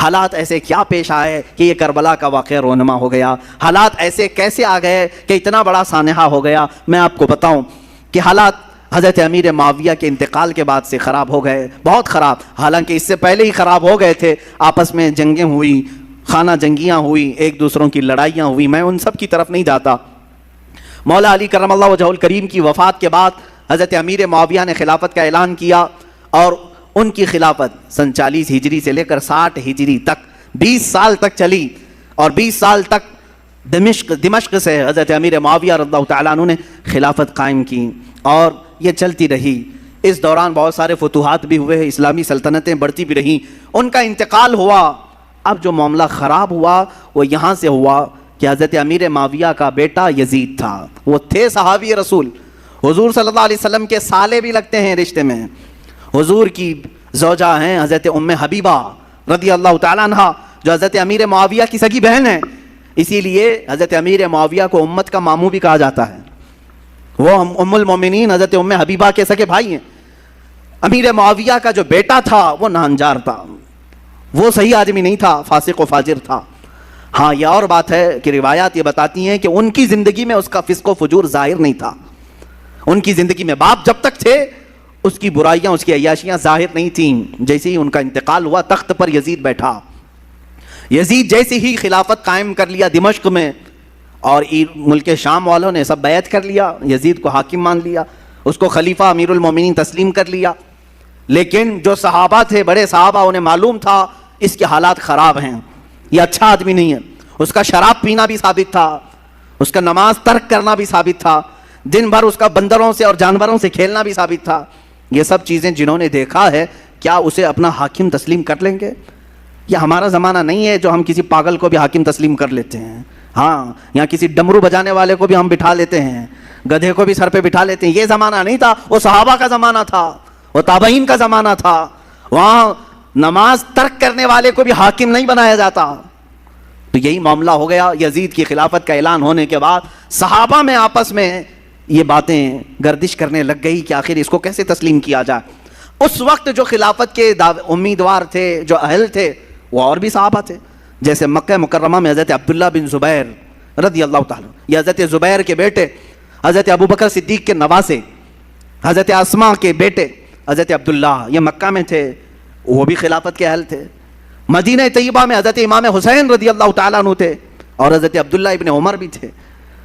حالات ایسے کیا پیش آئے کہ یہ کربلا کا واقعہ رونما ہو گیا؟ حالات ایسے کیسے آ گئے کہ اتنا بڑا سانحہ ہو گیا؟ میں آپ کو بتاؤں کہ حالات حضرت امیر معاویہ کے انتقال کے بعد سے خراب ہو گئے، بہت خراب، حالانکہ اس سے پہلے ہی خراب ہو گئے تھے۔ آپس میں جنگیں ہوئی، خانہ جنگیاں ہوئی، ایک دوسروں کی لڑائیاں ہوئی، میں ان سب کی طرف نہیں جاتا۔ مولا علی کرم اللہ وجہہ الکریم کی وفات کے بعد حضرت امیر معاویہ نے خلافت کا اعلان کیا، اور ان کی خلافت سن 40 ہجری سے لے کر 60 ہجری تک 20 سال تک چلی، اور 20 سال تک دمشق سے حضرت امیر معاویہ رضی اللہ تعالیٰ عنہ نے خلافت قائم کی، اور یہ چلتی رہی۔ اس دوران بہت سارے فتوحات بھی ہوئے، اسلامی سلطنتیں بڑھتی بھی رہیں، ان کا انتقال ہوا۔ اب جو معاملہ خراب ہوا وہ یہاں سے ہوا کہ حضرت امیر معاویہ کا بیٹا یزید تھا، وہ تھے صحابی رسول، حضور صلی اللہ علیہ وسلم کے سالے بھی لگتے ہیں رشتے میں، حضور کی زوجہ ہیں حضرت ام حبیبہ رضی اللہ تعالیٰ عنہ، جو حضرت امیر معاویہ کی سگی بہن ہے، اسی لیے حضرت امیر معاویہ کو امت کا ماموں بھی کہا جاتا ہے۔ وہ ام المومنین حضرت ام حبیبہ کے سگے بھائی ہیں۔ امیر معاویہ کا جو بیٹا تھا وہ ناہنجار تھا، وہ صحیح آدمی نہیں تھا، فاسق و فاجر تھا۔ ہاں یہ اور بات ہے کہ روایات یہ بتاتی ہیں کہ ان کی زندگی میں اس کا فسق و فجور ظاہر نہیں تھا، ان کی زندگی میں باپ جب تک تھے اس کی برائیاں، اس کی عیاشیاں ظاہر نہیں تھیں۔ جیسے ہی ان کا انتقال ہوا تخت پر یزید بیٹھا، یزید جیسے ہی خلافت قائم کر لیا دمشق میں، اور ملک شام والوں نے سب بیعت کر لیا، یزید کو حاکم مان لیا، اس کو خلیفہ امیر المومنین تسلیم کر لیا۔ لیکن جو صحابہ تھے، بڑے صحابہ، انہیں معلوم تھا اس کے حالات خراب ہیں، یہ اچھا آدمی نہیں ہے۔ اس کا شراب پینا بھی ثابت تھا، اس کا نماز ترک کرنا بھی ثابت تھا، دن بھر اس کا بندروں سے اور جانوروں سے کھیلنا بھی ثابت تھا۔ یہ سب چیزیں جنہوں نے دیکھا ہے، کیا اسے اپنا حاکم تسلیم کر لیں گے؟ یہ ہمارا زمانہ نہیں ہے جو ہم کسی پاگل کو بھی حاکم تسلیم کر لیتے ہیں۔ ہاں، یہاں کسی ڈمرو بجانے والے کو بھی ہم بٹھا لیتے ہیں، گدھے کو بھی سر پہ بٹھا لیتے ہیں۔ یہ زمانہ نہیں تھا، وہ صحابہ کا زمانہ تھا، وہ تابعین کا زمانہ تھا۔ وہاں نماز ترک کرنے والے کو بھی حاکم نہیں بنایا جاتا۔ تو یہی معاملہ ہو گیا۔ یزید کی خلافت کا اعلان ہونے کے بعد صحابہ میں آپس میں یہ باتیں گردش کرنے لگ گئی کہ آخر اس کو کیسے تسلیم کیا جائے۔ اس وقت جو خلافت کے امیدوار تھے، جو اہل تھے، وہ اور بھی صحابہ تھے، جیسے مکہ مکرمہ میں حضرت عبداللہ بن زبیر رضی اللہ تعالیٰ، یہ حضرت زبیر کے بیٹے، حضرت ابوبکر صدیق کے نواسے، حضرت اسماء کے بیٹے حضرت عبداللہ، یہ مکہ میں تھے، وہ بھی خلافت کے اہل تھے۔ مدینہ طیبہ میں حضرت امام حسین رضی اللہ تعالیٰ عنہ تھے، اور حضرت عبداللہ ابن عمر بھی تھے،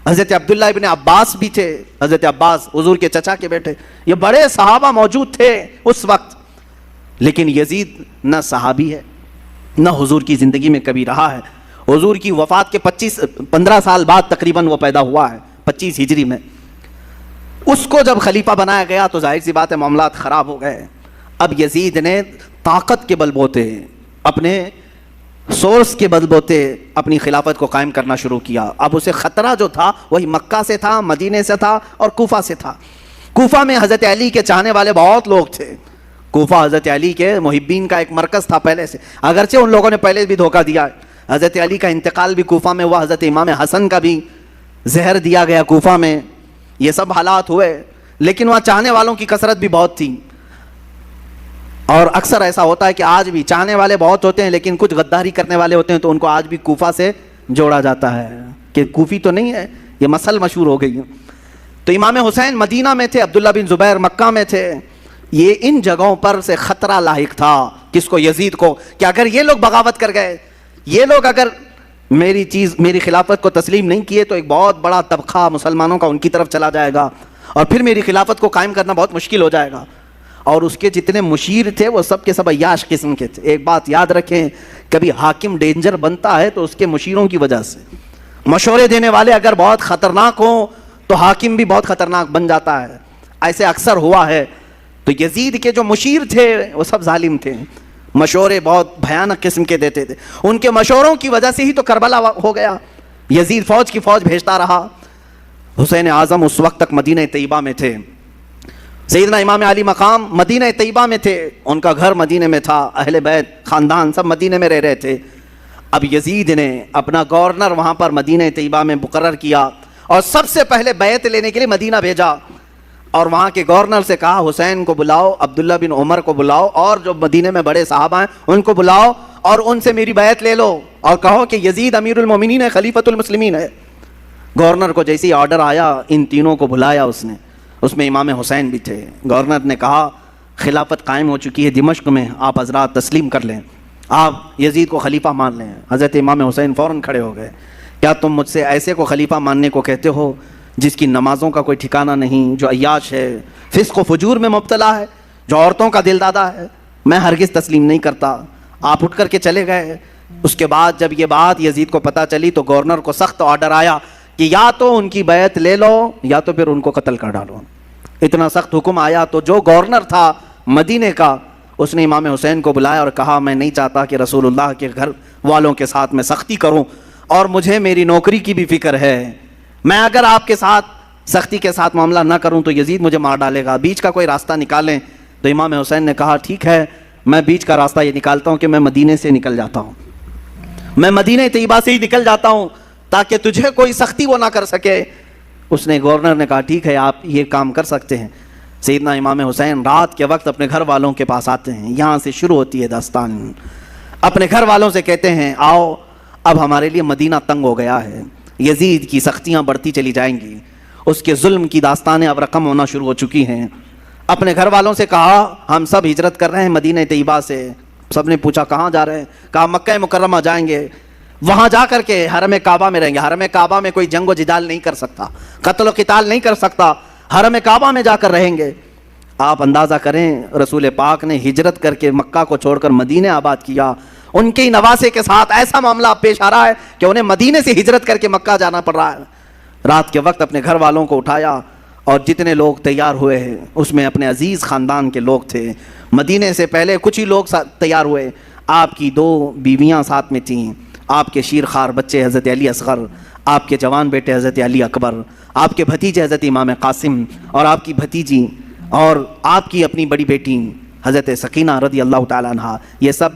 حضرت عبداللہ ابن عباس بھی تھے، حضرت عباس حضور کے چچا کے بیٹے۔ یہ بڑے صحابہ موجود تھے اس وقت۔ لیکن یزید نہ صحابی ہے، نہ حضور کی زندگی میں کبھی رہا ہے۔ حضور کی وفات کے 15 سال بعد تقریباً وہ پیدا ہوا ہے، 25 ہجری میں۔ اس کو جب خلیفہ بنایا گیا تو ظاہر سی بات ہے معاملات خراب ہو گئے۔ اب یزید نے طاقت کے بل بوتے، اپنے سورس کے بل بوتے اپنی خلافت کو قائم کرنا شروع کیا۔ اب اسے خطرہ جو تھا وہی مکہ سے تھا، مدینے سے تھا، اور کوفہ سے تھا۔ کوفہ میں حضرت علی کے چاہنے والے بہت لوگ تھے۔ کوفہ حضرت علی کے محبین کا ایک مرکز تھا پہلے سے، اگرچہ ان لوگوں نے پہلے بھی دھوکہ دیا ہے۔ حضرت علی کا انتقال بھی کوفہ میں ہوا، حضرت امام حسن کا بھی زہر دیا گیا کوفہ میں، یہ سب حالات ہوئے۔ لیکن وہاں چاہنے والوں کی کثرت بھی بہت تھی، اور اکثر ایسا ہوتا ہے کہ آج بھی چاہنے والے بہت ہوتے ہیں لیکن کچھ غداری کرنے والے ہوتے ہیں، تو ان کو آج بھی کوفہ سے جوڑا جاتا ہے کہ کوفی تو نہیں ہے، یہ مسل مشہور ہو گئی ہے۔ تو امام حسین مدینہ میں تھے، عبداللہ بن زبیر مکہ میں تھے۔ یہ ان جگہوں پر سے خطرہ لاحق تھا کس کو؟ یزید کو، کہ اگر یہ لوگ بغاوت کر گئے، یہ لوگ اگر میری خلافت کو تسلیم نہیں کیے، تو ایک بہت بڑا طبقہ مسلمانوں کا ان کی طرف چلا جائے گا، اور پھر میری خلافت کو قائم کرنا بہت مشکل ہو جائے گا۔ اور اس کے جتنے مشیر تھے وہ سب کے سب عیاش قسم کے تھے۔ ایک بات یاد رکھیں، کبھی حاکم ڈینجر بنتا ہے تو اس کے مشیروں کی وجہ سے۔ مشورے دینے والے اگر بہت خطرناک ہوں تو حاکم بھی بہت خطرناک بن جاتا ہے، ایسے اکثر ہوا ہے۔ تو یزید کے جو مشیر تھے وہ سب ظالم تھے، مشورے بہت بھیانک قسم کے دیتے تھے۔ ان کے مشوروں کی وجہ سے ہی تو کربلا ہو گیا۔ یزید فوج کی فوج بھیجتا رہا۔ حسین اعظم اس وقت تک مدینہ طیبہ میں تھے، سیدنا امام علی مقام مدینہ طیبہ میں تھے، ان کا گھر مدینہ میں تھا، اہل بیت خاندان سب مدینہ میں رہ رہے تھے۔ اب یزید نے اپنا گورنر وہاں پر مدینہ طیبہ میں مقرر کیا، اور سب سے پہلے بیعت لینے کے لیے مدینہ بھیجا، اور وہاں کے گورنر سے کہا حسین کو بلاؤ، عبداللہ بن عمر کو بلاؤ، اور جو مدینہ میں بڑے صحابہ ہیں ان کو بلاؤ، اور ان سے میری بیعت لے لو اور کہو کہ یزید امیر المومنین ہے، خلیفۃ المسلمین ہے۔ گورنر کو جیسے ہی آرڈر آیا ان تینوں کو بلایا اس میں امام حسین بھی تھے۔ گورنر نے کہا خلافت قائم ہو چکی ہے دمشق میں، آپ حضرات تسلیم کر لیں، آپ یزید کو خلیفہ مان لیں۔ حضرت امام حسین فوراً کھڑے ہو گئے، کیا تم مجھ سے ایسے کو خلیفہ ماننے کو کہتے ہو جس کی نمازوں کا کوئی ٹھکانہ نہیں، جو عیاش ہے، فسق و فجور میں مبتلا ہے، جو عورتوں کا دل دادا ہے؟ میں ہرگز تسلیم نہیں کرتا۔ آپ اٹھ کر کے چلے گئے۔ اس کے بعد جب یہ بات یزید کو پتہ چلی تو گورنر کو سخت آرڈر آیا کہ یا تو ان کی بیعت لے لو یا تو پھر ان کو قتل کر ڈالو۔ اتنا سخت حکم آیا تو جو گورنر تھا مدینے کا اس نے امام حسین کو بلایا اور کہا میں نہیں چاہتا کہ رسول اللہ کے گھر والوں کے ساتھ میں سختی کروں، اور مجھے میری نوکری کی بھی فکر ہے، میں اگر آپ کے ساتھ سختی کے ساتھ معاملہ نہ کروں تو یزید مجھے مار ڈالے گا، بیچ کا کوئی راستہ نکالیں۔ تو امام حسین نے کہا ٹھیک ہے، میں بیچ کا راستہ یہ نکالتا ہوں کہ میں مدینے سے نکل جاتا ہوں، میں مدینہ طیبہ سے ہی نکل جاتا ہوں تاکہ تجھے کوئی سختی وہ نہ کر سکے۔ اس نے گورنر نے کہا ٹھیک ہے آپ یہ کام کر سکتے ہیں۔ سیدنا امام حسین رات کے وقت اپنے گھر والوں کے پاس آتے ہیں، یہاں سے شروع ہوتی ہے داستان۔ اپنے گھر والوں سے کہتے ہیں آؤ اب ہمارے لیے مدینہ تنگ ہو گیا ہے، یزید کی سختیاں بڑھتی چلی جائیں گی، اس کے ظلم کی داستانیں اب رقم ہونا شروع ہو چکی ہیں۔ اپنے گھر والوں سے کہا ہم سب ہجرت کر رہے ہیں مدینہ طیبہ سے۔ سب نے پوچھا کہاں جا رہے ہیں؟ کہا مکہ مکرمہ جائیں گے، وہاں جا کر کے حرم کعبہ میں رہیں گے، حرم کعبہ میں کوئی جنگ و جدال نہیں کر سکتا، قتل و قتال نہیں کر سکتا، حرم کعبہ میں جا کر رہیں گے۔ آپ اندازہ کریں رسول پاک نے ہجرت کر کے مکہ کو چھوڑ کر مدینہ آباد کیا، ان کے نواسے کے ساتھ ایسا معاملہ پیش آ رہا ہے کہ انہیں مدینے سے ہجرت کر کے مکہ جانا پڑ رہا ہے۔ رات کے وقت اپنے گھر والوں کو اٹھایا اور جتنے لوگ تیار ہوئے ہیں اس میں اپنے عزیز خاندان کے لوگ تھے، مدینے سے پہلے کچھ ہی لوگ تیار ہوئے۔ آپ کی 2 بیویاں ساتھ میں تھیں، آپ کے شیرخوار بچے حضرت علی اصغر، آپ کے جوان بیٹے حضرت علی اکبر، آپ کے بھتیجے حضرت امام قاسم اور آپ کی بھتیجی اور آپ کی اپنی بڑی بیٹی حضرت سکینہ رضی اللہ تعالیٰ عنہا، یہ سب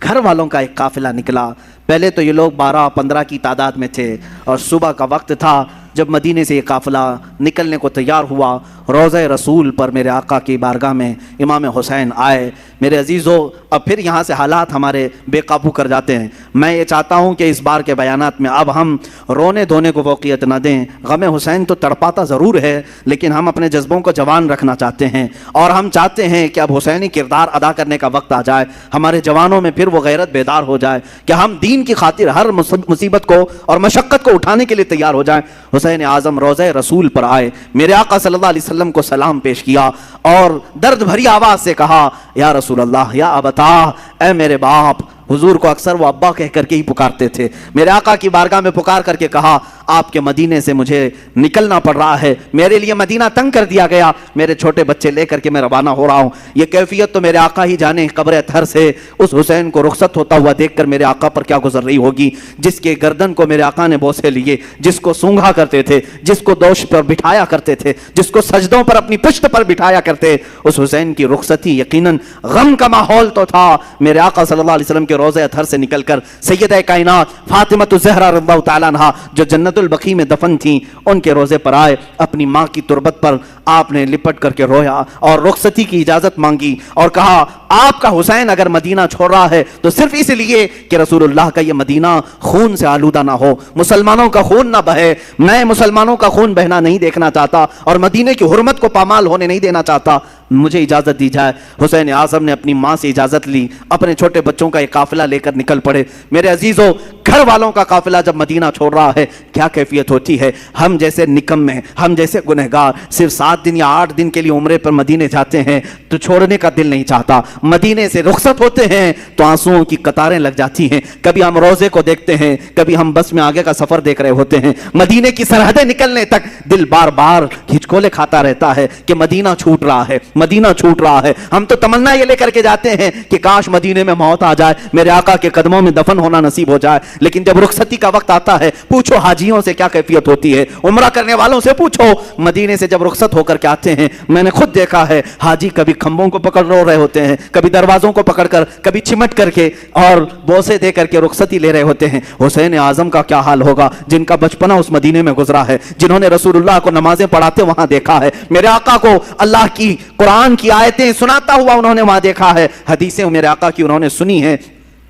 گھر والوں کا ایک قافلہ نکلا۔ پہلے تو یہ لوگ 12-15 کی تعداد میں تھے اور صبح کا وقت تھا جب مدینے سے یہ قافلہ نکلنے کو تیار ہوا۔ روضہ رسول پر میرے آقا کی بارگاہ میں امام حسین آئے۔ میرے عزیزو اب پھر یہاں سے حالات ہمارے بے قابو کر جاتے ہیں۔ میں یہ چاہتا ہوں کہ اس بار کے بیانات میں اب ہم رونے دھونے کو فوقیت نہ دیں۔ غم حسین تو تڑپاتا ضرور ہے لیکن ہم اپنے جذبوں کو جوان رکھنا چاہتے ہیں اور ہم چاہتے ہیں کہ اب حسینی کردار ادا کرنے کا وقت آ جائے، ہمارے جوانوں میں پھر وہ غیرت بیدار ہو جائے کہ ہم دین کی خاطر ہر مصیبت کو اور مشقت کو اٹھانے کے لیے تیار ہو جائیں۔ حسین اعظم روضہ رسول پر آئے، میرے آقا صلی اللہ علیہ وسلم کو سلام پیش کیا اور درد بھری آواز سے کہا یا رسول اللہ یا ابتا، اے میرے باپ۔ حضور کو اکثر وہ ابا کہہ کر کے ہی پکارتے تھے۔ میرے آقا کی بارگاہ میں پکار کر کے کہا آپ کے مدینے سے مجھے نکلنا پڑ رہا ہے، میرے لیے مدینہ تنگ کر دیا گیا، میرے چھوٹے بچے لے کر کے میں روانہ ہو رہا ہوں۔ یہ کیفیت تو میرے آقا ہی جانے، قبر اطہر سے اس حسین کو رخصت ہوتا ہوا دیکھ کر میرے آقا پر کیا گزر رہی ہوگی، جس کے گردن کو میرے آقا نے بوسے لیے، جس کو سونگھا کرتے تھے، جس کو دوش پر بٹھایا کرتے تھے، جس کو سجدوں پر اپنی پشت پر بٹھایا کرتے۔ اس حسین کی رخصتی یقیناً غم کا ماحول تو تھا۔ میرے آقا صلی اللہ علیہ وسلم کے روضہ اطہر سے نکل کر سیدہ کائنات فاطمہ الزہرا رضی اللہ تعالیٰ عنہا جو جنت البقیع میں دفن تھیں ان کے روضے پر آئے، اپنی ماں کی تربت پر آپ نے لپٹ کر کے رویا اور رخصتی کی اجازت مانگی اور کہا آپ کا حسین اگر مدینہ چھوڑ رہا ہے تو صرف اس لیے کہ رسول اللہ کا یہ مدینہ خون سے آلودہ نہ ہو، مسلمانوں کا خون نہ بہے، میں مسلمانوں کا خون بہنا نہیں دیکھنا چاہتا اور مدینے کی حرمت کو پامال ہونے نہیں دینا چاہتا، مجھے اجازت دی جائے۔ حسین اعظم نے اپنی ماں سے اجازت لی، اپنے چھوٹے بچوں کا ایک قافلہ لے کر نکل پڑے۔ میرے عزیزوں گھر والوں کا قافلہ جب مدینہ چھوڑ رہا ہے کیا کیفیت ہوتی ہے؟ ہم جیسے نکمے، ہم جیسے گنہگار صرف 7 دن یا 8 دن کے لیے عمرے پر مدینے جاتے ہیں تو چھوڑنے کا دل نہیں چاہتا، مدینے سے رخصت ہوتے ہیں تو آنسوؤں کی قطاریں لگ جاتی ہیں۔ کبھی ہم روزے کو دیکھتے ہیں، کبھی ہم بس میں آگے کا سفر دیکھ رہے ہوتے ہیں، مدینے کی سرحدیں نکلنے تک دل بار بار ہچکولے کھاتا رہتا ہے کہ مدینہ چھوٹ رہا ہے، مدینہ چھوٹ رہا ہے۔ ہم تو تمنا یہ لے کر کے جاتے ہیں کہ کاش مدینے میں موت آ جائے، میرے آقا کے قدموں میں دفن ہونا نصیب ہو جائے، لیکن جب رخصتی کا وقت آتا ہے پوچھو حاجیوں سے کیا کیفیت ہوتی ہے، عمرہ کرنے والوں سے پوچھو، مدینے سے جب رخصت ہو کر کے آتے ہیں میں نے خود دیکھا ہے حاجی کبھی کھمبوں کو پکڑ رو رہے ہوتے ہیں، کبھی دروازوں کو پکڑ کر، کبھی چمٹ کر کے اور بوسے دے کر کے رخصتی لے رہے ہوتے ہیں۔ حسین اعظم کا کیا حال ہوگا جن کا بچپنا اس مدینے میں گزرا ہے، جنہوں نے رسول اللہ کو نمازیں پڑھاتے وہاں دیکھا ہے، میرے آقا کو اللہ کی قرآن کی آیتیں سناتا ہوا انہوں نے وہاں دیکھا ہے، حدیثیں میرے آقا کی انہوں نے سنی ہیں۔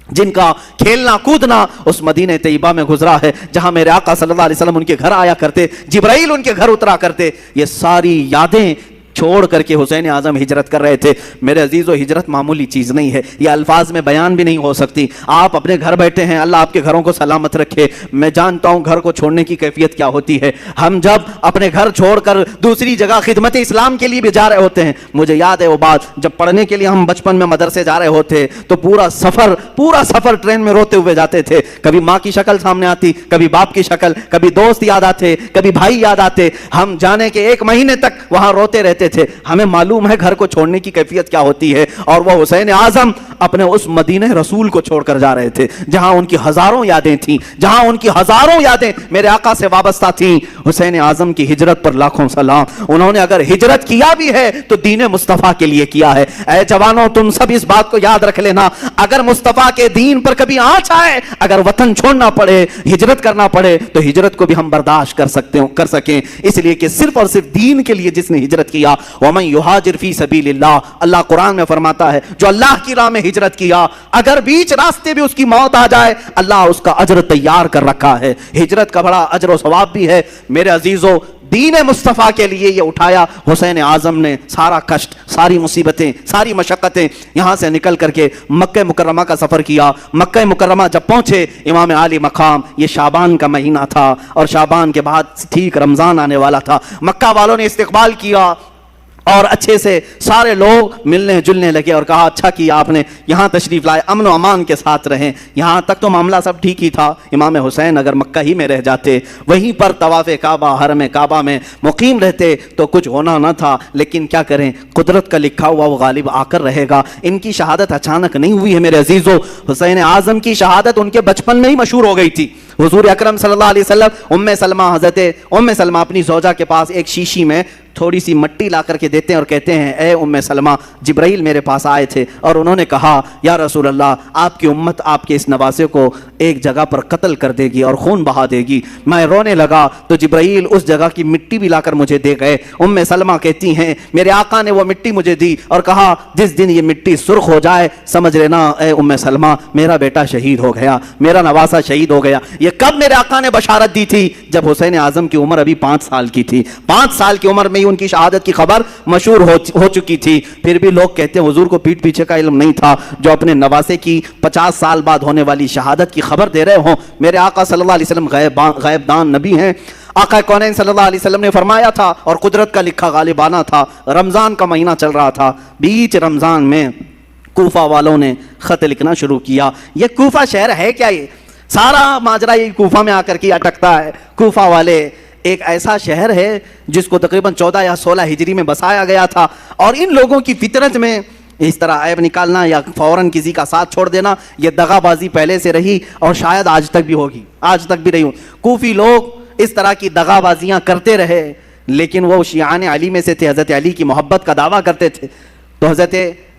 جن کا کھیلنا کودنا اس مدینہ طیبہ میں گزرا ہے جہاں میرے آقا صلی اللہ علیہ وسلم ان کے گھر آیا کرتے، جبرائیل ان کے گھر اترا کرتے. یہ ساری یادیں چھوڑ کر کے حسین اعظم ہجرت کر رہے تھے. میرے عزیزو، ہجرت معمولی چیز نہیں ہے، یہ الفاظ میں بیان بھی نہیں ہو سکتی. آپ اپنے گھر بیٹھے ہیں، اللہ آپ کے گھروں کو سلامت رکھے. میں جانتا ہوں گھر کو چھوڑنے کی کیفیت کیا ہوتی ہے. ہم جب اپنے گھر چھوڑ کر دوسری جگہ خدمت اسلام کے لیے بھی جا رہے ہوتے ہیں. مجھے یاد ہے وہ بات، جب پڑھنے کے لیے ہم بچپن میں مدرسے جا رہے ہوتے تو پورا سفر ٹرین میں روتے ہوئے جاتے تھے. کبھی ماں کی شکل سامنے آتی، کبھی باپ کی شکل، کبھی دوست یاد آتے، کبھی بھائی یاد آتے. ہم جانے کے 1 مہینے تک وہاں روتے رہتے تھے. ہمیں معلوم ہے گھر کو چھوڑنے کی کیفیت کیا ہوتی ہے. اور وہ حسین اعظم اپنے اس مدینہ رسول کو چھوڑ کر جا رہے تھے جہاں ان کی ہزاروں یادیں تھیں، جہاں ان کی ہزاروں یادیں میرے آقا سے وابستہ تھیں. حسین اعظم کی ہجرت پر لاکھوں سلام. انہوں نے اگر ہجرت کیا بھی ہے تو دین مصطفیٰ کے لیے کیا ہے. اے جوانوں، تم سب اس بات کو یاد رکھ لینا، اگر مصطفیٰ کے دین پر کبھی آنچ آئے، اگر وطن چھوڑنا پڑے، ہجرت کرنا پڑے، تو ہجرت کو بھی ہم برداشت کر سکیں. اس لیے کہ صرف اور صرف دین کے لیے جس نے ہجرت کیا، وَمَن يُهَاجِرْ فِي سَبِيلِ اللَّهِ، اللہ قرآن میں فرماتا ہے جو اللہ کی راہ میں ہجرت کیا، اگر بیچ راستے بھی اس کی موت آ جائے، اللہ اس کا اجر تیار کر رکھا ہے. ہجرت کا بڑا اجر و ثواب بھی ہے. میرے عزیزو، دین مصطفیٰ کے لیے یہ اٹھایا حسین اعظم نے سارا کشٹ، ساری مصیبتیں، ساری مشقتیں. یہاں سے نکل کر کے مکہ مکرمہ کا سفر کیا. مکہ مکرمہ جب پہنچے، امام عالی مقام، یہ شعبان کا مہینہ تھا اور شعبان کے بعد ٹھیک رمضان آنے والا تھا. مکہ والوں نے استقبال کیا اور اچھے سے سارے لوگ ملنے جلنے لگے اور کہا اچھا کیا آپ نے یہاں تشریف لائے، امن و امان کے ساتھ رہیں. یہاں تک تو معاملہ سب ٹھیک ہی تھا. امام حسین اگر مکہ ہی میں رہ جاتے، وہیں پر طواف کعبہ، حرم کعبہ میں مقیم رہتے تو کچھ ہونا نہ تھا. لیکن کیا کریں، قدرت کا لکھا ہوا وہ غالب آ کر رہے گا. ان کی شہادت اچانک نہیں ہوئی ہے میرے عزیزو. حسین اعظم کی شہادت ان کے بچپن میں ہی مشہور ہو گئی تھی. حضور اکرم صلی اللہ علیہ وسلم حضرت ام سلمہ اپنی زوجہ کے پاس ایک شیشی میں تھوڑی سی مٹی لا کر کے دیتے ہیں اور کہتے ہیں اے ام سلمہ، جبرائیل میرے پاس آئے تھے اور انہوں نے کہا یا رسول اللہ، آپ کی امت آپ کے اس نواسے کو ایک جگہ پر قتل کر دے گی اور خون بہا دے گی. میں رونے لگا تو جبرائیل اس جگہ کی مٹی بھی لا کر مجھے دے گئے. ام سلمہ کہتی ہیں میرے آقا نے وہ مٹی مجھے دی اور کہا جس دن یہ مٹی سرخ ہو جائے سمجھ لینا اے ام سلمہ میرا بیٹا شہید ہو گیا، میرا نواسہ شہید ہو گیا. یہ کب میرے آقا نے بشارت دی تھی؟ جب حسین اعظم کی عمر ابھی 5 سال کی تھی. 5 سال کی عمر میں ان کی شہادت کی خبر مشہور ہو چکی تھی. پھر بھی لوگ کہتے ہیں حضور کو پیٹھ پیچھے کا علم نہیں تھا جو اپنے نواسے کی 50 سال بعد ہونے والی شہادت کی خبر دے رہے ہوں. میرے آقا صلی اللہ علیہ وسلم غیب دان نبی ہیں. آقا کونین صلی اللہ علیہ وسلم نے فرمایا تھا اور قدرت کا لکھا غالبانہ تھا. رمضان کا مہینہ چل رہا تھا. بیچ رمضان میں کوفہ والوں نے خط لکھنا شروع کیا. یہ کوفہ شہر ہے کیا؟ یہ سارا ماجرا یہ کوفہ میں آ کر کے اٹکتا ہے. کوفہ والے ایک ایسا شہر ہے جس کو تقریباً 14 یا 16 ہجری میں بسایا گیا تھا. اور ان لوگوں کی فطرت میں اس طرح عیب نکالنا یا فوراً کسی کا ساتھ چھوڑ دینا، یہ دغا بازی پہلے سے رہی اور شاید آج تک بھی ہوگی، آج تک بھی رہی ہوں. کوفی لوگ اس طرح کی دغا بازیاں کرتے رہے، لیکن وہ شیعان علی میں سے تھے، حضرت علی کی محبت کا دعویٰ کرتے تھے. تو حضرت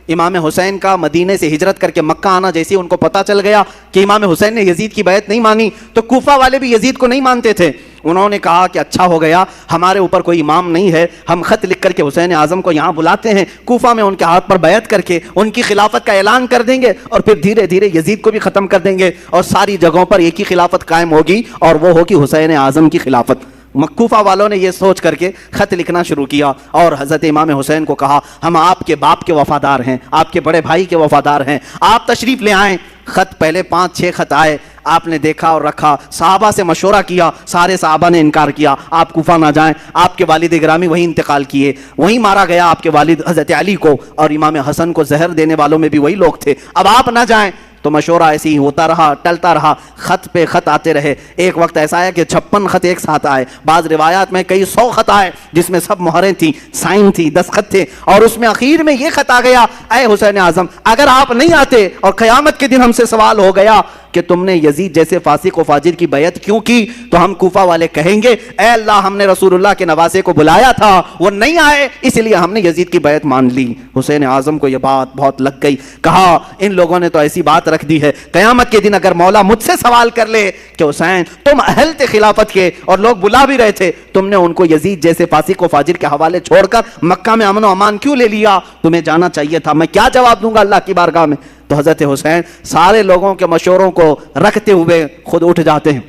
امام حسین کا مدینے سے ہجرت کر کے مکہ آنا جیسے ان کو پتہ چل گیا کہ امام حسین نے یزید کی بیعت نہیں مانی، تو کوفہ والے بھی یزید کو نہیں مانتے تھے. انہوں نے کہا کہ اچھا ہو گیا، ہمارے اوپر کوئی امام نہیں ہے، ہم خط لکھ کر کے حسین اعظم کو یہاں بلاتے ہیں، کوفہ میں ان کے ہاتھ پر بیعت کر کے ان کی خلافت کا اعلان کر دیں گے اور پھر دھیرے دھیرے یزید کو بھی ختم کر دیں گے اور ساری جگہوں پر ایک ہی خلافت قائم ہوگی اور وہ ہوگی حسین اعظم کی خلافت. کوفہ والوں نے یہ سوچ کر کے خط لکھنا شروع کیا اور حضرت امام حسین کو کہا ہم آپ کے باپ کے وفادار ہیں، آپ کے بڑے بھائی کے وفادار ہیں، آپ تشریف لے آئیں. خط پہلے 5-6 خط آئے، آپ نے دیکھا اور رکھا، صحابہ سے مشورہ کیا، سارے صحابہ نے انکار کیا، آپ کوفہ نہ جائیں. آپ کے والد گرامی وہیں انتقال کیے، وہیں مارا گیا آپ کے والد حضرت علی کو، اور امام حسن کو زہر دینے والوں میں بھی وہی لوگ تھے. اب آپ نہ جائیں. تو مشورہ ایسے ہی ہوتا رہا، ٹلتا رہا، خط پہ خط آتے رہے. ایک وقت ایسا ہے کہ 56 خط ایک ساتھ آئے. بعض روایات میں کئی 100 خط آئے جس میں سب مہریں تھیں، سائن تھی، دستخط تھے. اور اس میں اخیر میں یہ خط آ گیا اے حسین اعظم اگر آپ نہیں آتے اور قیامت کے دن ہم سے سوال ہو گیا کہ تم نے یزید جیسے فاسق و فاجر کی بیعت کیوں کی، تو ہم کوفہ والے کہیں گے اے اللہ ہم نے رسول اللہ کے نواسے کو بلایا تھا، وہ نہیں آئے، اس لیے ہم نے یزید کی بیعت مان لی. حسین اعظم کو یہ بات بہت لگ گئی. کہا ان لوگوں نے تو ایسی بات رکھ دی ہے، قیامت کے دن اگر مولا مجھ سے سوال کر لے کہ حسین تم اہل تھے خلافت کے اور لوگ بلا بھی رہے تھے، تم نے ان کو یزید جیسے فاسق و فاجر کے حوالے چھوڑ کر مکہ میں امن و امان کیوں لے لیا، تمہیں جانا چاہیے تھا، میں کیا جواب دوں گا اللہ کی بارگاہ میں؟ تو حضرت حسین سارے لوگوں کے مشوروں کو رکھتے ہوئے خود اٹھ جاتے ہیں.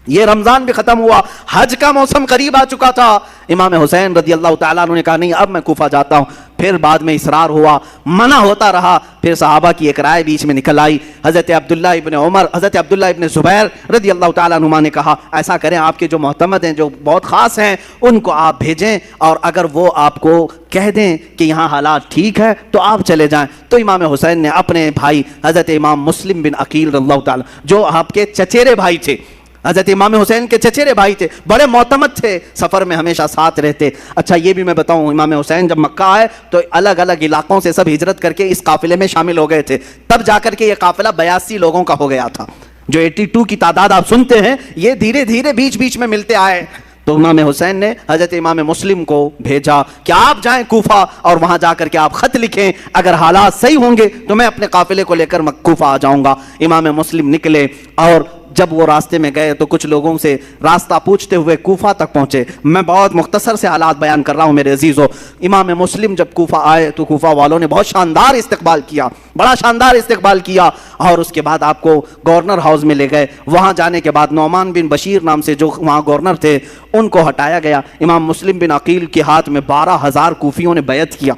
یہ رمضان بھی ختم ہوا, حج کا موسم قریب آ چکا تھا. امام حسین رضی اللہ تعالیٰ عنہ نے کہا نہیں اب میں کوفہ جاتا ہوں. پھر بعد میں اصرار ہوا, منع ہوتا رہا. پھر صحابہ کی ایک رائے بیچ میں نکل آئی. حضرت عبداللہ ابن عمر, حضرت عبداللہ ابن زبیر رضی اللہ تعالیٰ عنہما نے کہا ایسا کریں, آپ کے جو معتمد ہیں, جو بہت خاص ہیں, ان کو آپ بھیجیں, اور اگر وہ آپ کو کہہ دیں کہ یہاں حالات ٹھیک ہے تو آپ چلے جائیں. تو امام حسین نے اپنے بھائی حضرت امام مسلم بن عقیل رضی اللہ تعالیٰ, جو آپ کے چچیرے بھائی تھے, حضرت امام حسین کے چچیرے بھائی تھے, بڑے معتمد تھے, سفر میں ہمیشہ ساتھ رہتے. اچھا یہ بھی میں بتاؤں, امام حسین جب مکہ آئے تو الگ الگ علاقوں سے سب ہجرت کر کے اس قافلے میں شامل ہو گئے تھے. تب جا کر کے یہ قافلہ 82 لوگوں کا ہو گیا تھا. جو 82 کی تعداد آپ سنتے ہیں, یہ دھیرے دھیرے بیچ بیچ میں ملتے آئے. تو امام حسین نے حضرت امام مسلم کو بھیجا کہ آپ جائیں کوفہ اور وہاں جا کر کے آپ خط لکھیں, اگر حالات صحیح ہوں گے تو میں اپنے قافلے کو لے کر کوفہ آ جاؤں گا. امام مسلم نکلے, اور جب وہ راستے میں گئے تو کچھ لوگوں سے راستہ پوچھتے ہوئے کوفہ تک پہنچے. میں بہت مختصر سے حالات بیان کر رہا ہوں میرے عزیزو. امام مسلم جب کوفہ آئے تو کوفہ والوں نے بہت شاندار استقبال کیا, بڑا شاندار استقبال کیا, اور اس کے بعد آپ کو گورنر ہاؤس میں لے گئے. وہاں جانے کے بعد نعمان بن بشیر نام سے جو وہاں گورنر تھے ان کو ہٹایا گیا. امام مسلم بن عقیل کے ہاتھ میں 12,000 کوفیوں نے بیعت کیا.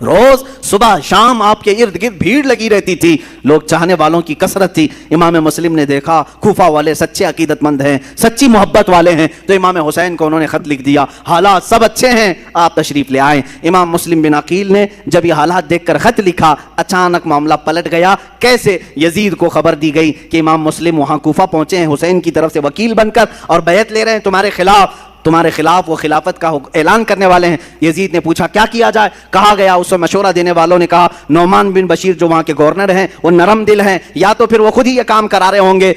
روز صبح شام آپ کے ارد گرد بھیڑ لگی رہتی تھی, لوگ چاہنے والوں کی کثرت تھی. امام مسلم نے دیکھا کوفہ والے سچے عقیدت مند ہیں, سچی محبت والے ہیں, تو امام حسین کو انہوں نے خط لکھ دیا, حالات سب اچھے ہیں, آپ تشریف لے آئیں. امام مسلم بن عقیل نے جب یہ حالات دیکھ کر خط لکھا, اچانک معاملہ پلٹ گیا. کیسے؟ یزید کو خبر دی گئی کہ امام مسلم وہاں کوفہ پہنچے ہیں حسین کی طرف سے وکیل بن کر, اور بیعت لے رہے ہیں تمہارے خلاف وہ خلافت کا اعلان کرنے والے ہیں. یزید نے پوچھا کیا کیا جائے؟ کہا گیا, اس سے مشورہ دینے والوں نے کہا نعمان بن بشیر جو وہاں کے گورنر ہیں وہ نرم دل ہیں, یا تو پھر وہ خود ہی یہ کام کرا رہے ہوں گے,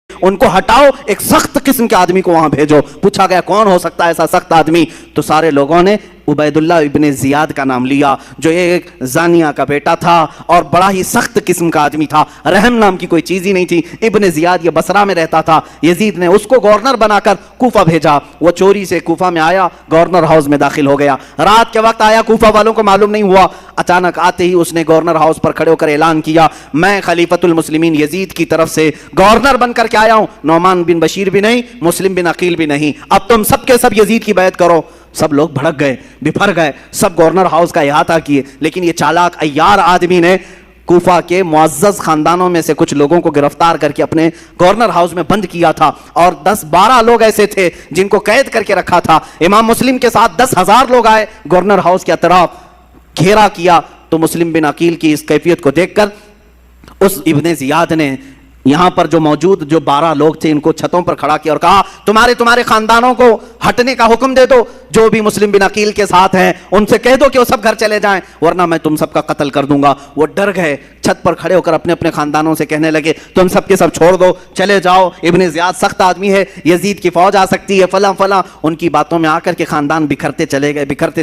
ان کو ہٹاؤ, ایک سخت قسم کے آدمی کو وہاں بھیجو. پوچھا گیا کون ہو سکتا ہے ایسا سخت آدمی؟ تو سارے لوگوں نے عبید اللہ ابن زیاد کا نام لیا, جو ایک زانیہ کا بیٹا تھا اور بڑا ہی سخت قسم کا آدمی تھا, رحم نام کی کوئی چیز ہی نہیں تھی. ابن زیاد یہ بصرہ میں رہتا تھا. یزید نے اس کو گورنر بنا کر کوفہ بھیجا. وہ چوری سے کوفہ میں آیا, گورنر ہاؤس میں داخل ہو گیا. رات کے وقت آیا, کوفہ والوں کو معلوم نہیں ہوا. اچانک آتے ہی اس نے گورنر ہاؤس پر کھڑے ہو کر اعلان کیا میں خلیفۃ المسلمین یزید کی طرف سے گورنر بن کر کے آیا ہوں, نعمان بن بشیر بھی نہیں, مسلم بن عقیل بھی نہیں, اب تم سب کے سب یزید کی بیعت کرو. سب لوگ بھڑک گئے, بپھر گئے, سب گورنر ہاؤس کا احاطہ کیے. لیکن یہ چالاک عیار آدمی نے کوفہ کے معزز خاندانوں میں سے کچھ لوگوں کو گرفتار کر کے اپنے گورنر ہاؤس میں بند کیا تھا, اور 10-12 لوگ ایسے تھے جن کو قید کر کے رکھا تھا. امام مسلم کے ساتھ 10,000 لوگ آئے, گورنر ہاؤس کے اطراف گھیرا کیا. تو مسلم بن عقیل کی اس کیفیت کو دیکھ کر اس ابن زیاد نے یہاں پر جو موجود جو 12 لوگ تھے ان کو چھتوں پر کھڑا کیا اور کہا تمہارے خاندانوں کو ہٹنے کا حکم دے دو, جو بھی مسلم بن عقیل کے ساتھ ہیں ان سے کہہ دو کہ وہ سب گھر چلے جائیں ورنہ میں تم سب کا قتل کر دوں گا. وہ ڈر گئے, چھت پر کھڑے ہو کر اپنے اپنے خاندانوں سے کہنے لگے تم سب کے سب چھوڑ دو, چلے جاؤ, ابن زیاد سخت آدمی ہے, یزید کی فوج آ سکتی ہے, فلاں فلاں. ان کی باتوں میں آ کر کے خاندان بکھرتے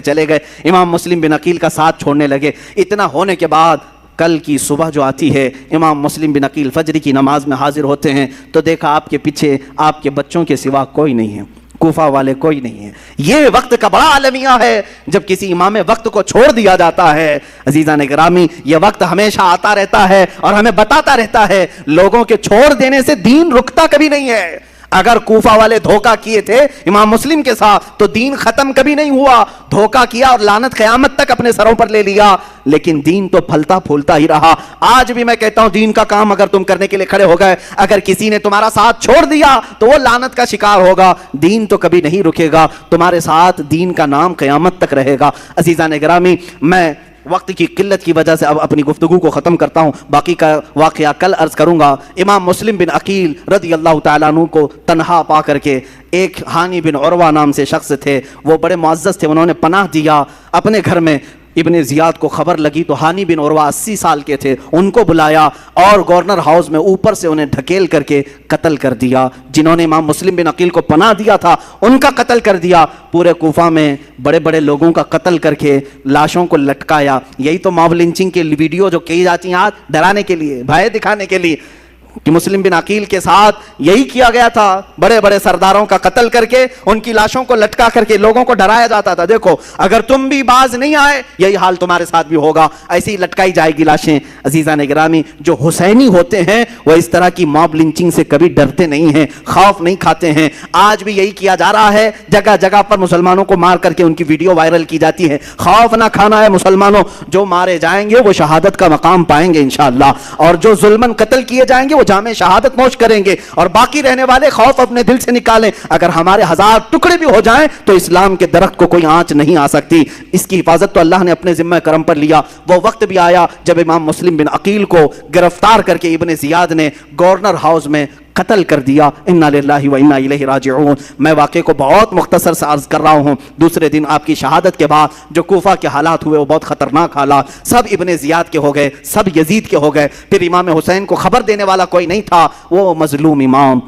چلے گئے. امام مسلم بن عقیل کا ساتھ چھوڑنے لگے. اتنا ہونے کے بعد کل کی صبح جو آتی ہے, امام مسلم بن عقیل فجر کی نماز میں حاضر ہوتے ہیں تو دیکھا آپ کے پیچھے آپ کے بچوں کے سوا کوئی نہیں ہے, کوفہ والے کوئی نہیں ہے. یہ وقت کا بڑا المیہ ہے جب کسی امام وقت کو چھوڑ دیا جاتا ہے. عزیزان گرامی, یہ وقت ہمیشہ آتا رہتا ہے اور ہمیں بتاتا رہتا ہے لوگوں کے چھوڑ دینے سے دین رکتا کبھی نہیں ہے. اگر کوفہ والے دھوکہ کیے تھے امام مسلم کے ساتھ تو دین ختم کبھی نہیں ہوا. دھوکہ کیا اور لعنت قیامت تک اپنے سروں پر لے لیا, لیکن دین تو پھلتا پھولتا ہی رہا. آج بھی میں کہتا ہوں دین کا کام اگر تم کرنے کے لیے کھڑے ہو گئے, اگر کسی نے تمہارا ساتھ چھوڑ دیا تو وہ لعنت کا شکار ہوگا. دین تو کبھی نہیں رکے گا, تمہارے ساتھ دین کا نام قیامت تک رہے گا. عزیزان گرامی, میں وقت کی قلت کی وجہ سے اب اپنی گفتگو کو ختم کرتا ہوں, باقی کا واقعہ کل عرض کروں گا. امام مسلم بن عقیل رضی اللہ تعالیٰ عنہ کو تنہا پا کر کے ایک ہانی بن عروہ نام سے شخص تھے, وہ بڑے معزز تھے, انہوں نے پناہ دیا اپنے گھر میں. ابن زیاد کو خبر لگی تو ہانی بن عروہ 80 سال کے تھے, ان کو بلایا اور گورنر ہاؤس میں اوپر سے انہیں ڈھکیل کر کے قتل کر دیا. جنہوں نے امام مسلم بن عقیل کو پناہ دیا تھا ان کا قتل کر دیا. پورے کوفہ میں بڑے بڑے لوگوں کا قتل کر کے لاشوں کو لٹکایا. یہی تو ماب لنچنگ کے ویڈیو جو کی جاتی ہیں آج ڈرانے کے لیے, بھائے دکھانے کے لیے. کہ مسلم بن عقیل کے ساتھ یہی کیا گیا تھا، بڑے بڑے سرداروں کا قتل کر کے ان کی لاشوں کو لٹکا کر کے لوگوں کو ڈرایا جاتا تھا، دیکھو اگر تم بھی باز نہیں آئے یہی حال تمہارے ساتھ بھی ہوگا، ایسی ہی لٹکائی جائے گی لاشیں۔ عزیزان گرامی، جو حسینی ہوتے ہیں وہ اس طرح کی موب لنچنگ سے کبھی ڈرتے نہیں ہیں، خوف نہیں کھاتے ہیں۔ آج بھی یہی کیا جا رہا ہے، جگہ جگہ پر مسلمانوں کو مار کر کے ان کی ویڈیو وائرل کی جاتی ہے۔ خوف نہ کھانا ہے مسلمانوں، جو مارے جائیں گے وہ شہادت کا مقام پائیں گے انشاءاللہ، اور جو ظلماً قتل کیے جائیں گے وہ جامع شہادت نوش کریں گے، اور باقی رہنے والے خوف اپنے دل سے نکالیں۔ اگر ہمارے 1000 ٹکڑے بھی ہو جائیں تو اسلام کے درخت کو کوئی آنچ نہیں آ سکتی، اس کی حفاظت تو اللہ نے اپنے ذمہ کرم پر لیا۔ وہ وقت بھی آیا جب امام مسلم بن عقیل کو گرفتار کر کے ابن زیاد نے گورنر ہاؤس میں قتل کر دیا۔ انا للہ و انا الیہ راجعون۔ میں واقعے کو بہت مختصر سے عرض کر رہا ہوں۔ دوسرے دن آپ کی شہادت کے بعد جو کوفہ کے حالات ہوئے وہ بہت خطرناک حالات، سب ابن زیاد کے ہو گئے، سب یزید کے ہو گئے۔ پھر امام حسین کو خبر دینے والا کوئی نہیں تھا، وہ مظلوم امام،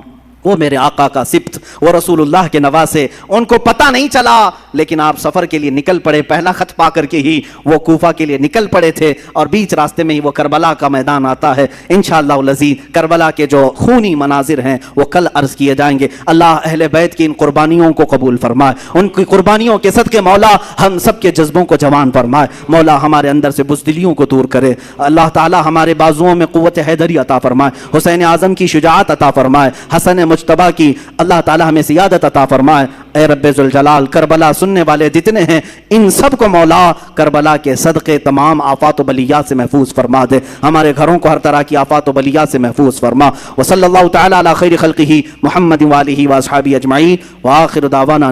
وہ میرے آقا کا سبط، وہ رسول اللہ کے نواسے، ان کو پتہ نہیں چلا، لیکن آپ سفر کے لیے نکل پڑے، پہلا خط پا کر کے ہی وہ کوفہ کے لیے نکل پڑے تھے، اور بیچ راستے میں ہی وہ کربلا کا میدان آتا ہے۔ انشاءاللہ العزیز کربلا کے جو خونی مناظر ہیں وہ کل عرض کیے جائیں گے۔ اللہ اہل بیت کی ان قربانیوں کو قبول فرمائے، ان کی قربانیوں کے صدقے مولا ہم سب کے جذبوں کو جوان فرمائے، مولا ہمارے اندر سے بزدلیوں کو دور کرے، اللہ تعالی ہمارے بازوؤں میں قوت حیدری عطا فرمائے، حسین اعظم کی شجاعت عطا فرمائے، حسن مجتبیٰ کی اللہ تعالی ہمیں زیادت عطا فرمائے۔ اے رب ذوالجلال، کربلا سننے والے جتنے ہیں ان سب کو مولا کربلا کے صدقے تمام آفات و بلیات سے محفوظ فرما دے، ہمارے گھروں کو ہر طرح کی آفات و بلیات سے محفوظ فرما۔ وصلی اللہ تعالی علی خیر خلقہ محمد وآلہ واصحابہ اجمعین، وآخر دعوانا